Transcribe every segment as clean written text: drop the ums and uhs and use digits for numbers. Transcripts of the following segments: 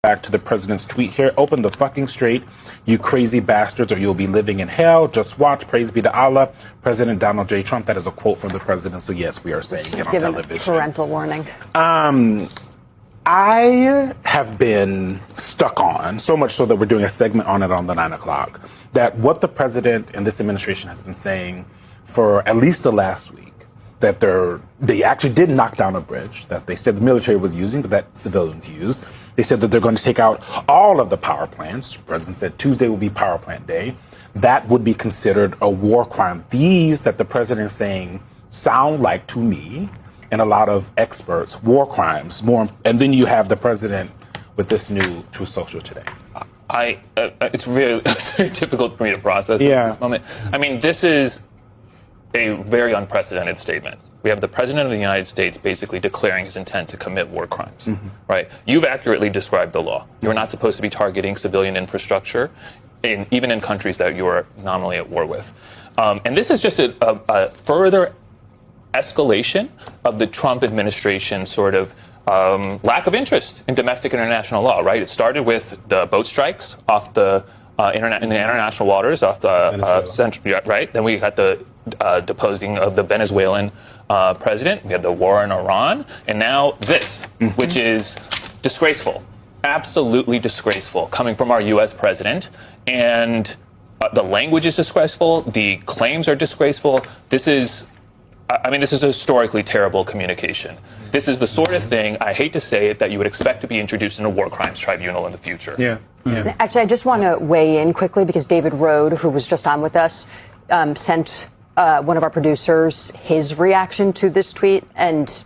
back to the president's tweet here. Open the fucking strait, you crazy bastards, or you'll be living in hell. Just watch. Praise be to Allah. President Donald J. Trump. That is a quote from the president. So yes, we are saying it on television. Parental warning. I have been stuck on, so much so that we're doing a segment on it on the 9 o'clock, that what the president and this administration has been saying for at least the last week, that they actually did knock down a bridge that they said the military was using, but that civilians used. They said that they're going to take out all of the power plants. The president said Tuesday will be power plant day. That would be considered a war crime. These that the president is saying sound like, to me, and a lot of experts, war crimes. And then you have the president with this new Truth Social today. It's very difficult for me to process this moment. I mean, this is a very unprecedented statement. We have the president of the United States basically declaring his intent to commit war crimes, right? You've accurately described the law. You're not supposed to be targeting civilian infrastructure, even in countries that you are nominally at war with. And this is just a further escalation of the Trump administration's sort of lack of interest in domestic international law, right? It started with the boat strikes off in the international waters off the central, right? Then we got the deposing of the Venezuelan president. We had the war in Iran, and now this, which is disgraceful, absolutely disgraceful, coming from our U.S. president. And the language is disgraceful. The claims are disgraceful. This is a historically terrible communication. This is the sort of thing, I hate to say it, that you would expect to be introduced in a war crimes tribunal in the future. Yeah. Actually, I just want to weigh in quickly because David Rode, who was just on with us, sent one of our producers his reaction to this tweet, and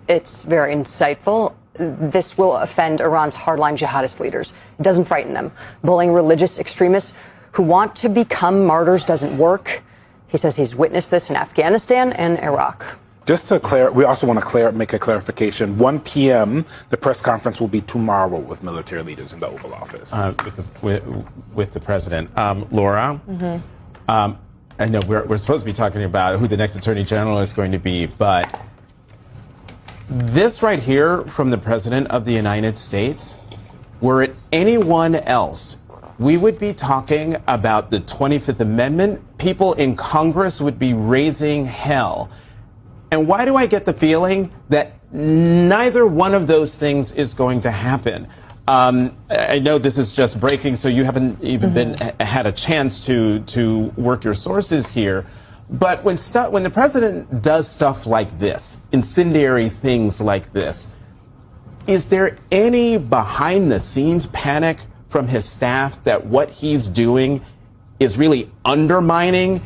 it's very insightful. This will offend Iran's hardline jihadist leaders. It doesn't frighten them. Bullying religious extremists who want to become martyrs doesn't work. He says he's witnessed this in Afghanistan and Iraq. Just to we also want to make a clarification. 1 p.m., the press conference will be tomorrow with military leaders in the Oval Office. With the president. Laura, I know we're supposed to be talking about who the next attorney general is going to be, but this right here from the president of the United States, were it anyone else, we would be talking about the 25th Amendment. People in Congress would be raising hell. And why do I get the feeling that neither one of those things is going to happen? I know this is just breaking, so you haven't even had a chance to work your sources here. But when the president does stuff like this, incendiary things like this, is there any behind-the-scenes panic from his staff that what he's doing is really undermining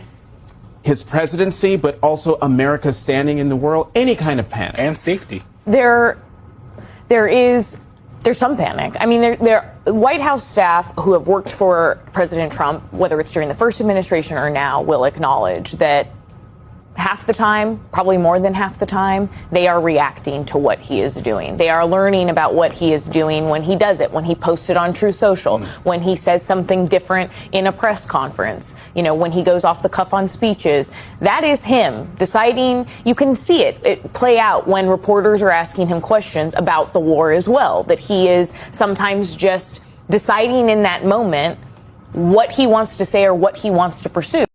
his presidency, but also America's standing in the world? Any kind of panic. And safety. There's some panic. I mean, there White House staff who have worked for President Trump, whether it's during the first administration or now, will acknowledge that half the time, probably more than half the time, they are reacting to what he is doing. They are learning about what he is doing when he does it, when he posts it on Truth Social, when he says something different in a press conference, when he goes off the cuff on speeches. That is him deciding. You can see it play out when reporters are asking him questions about the war as well, that he is sometimes just deciding in that moment what he wants to say or what he wants to pursue.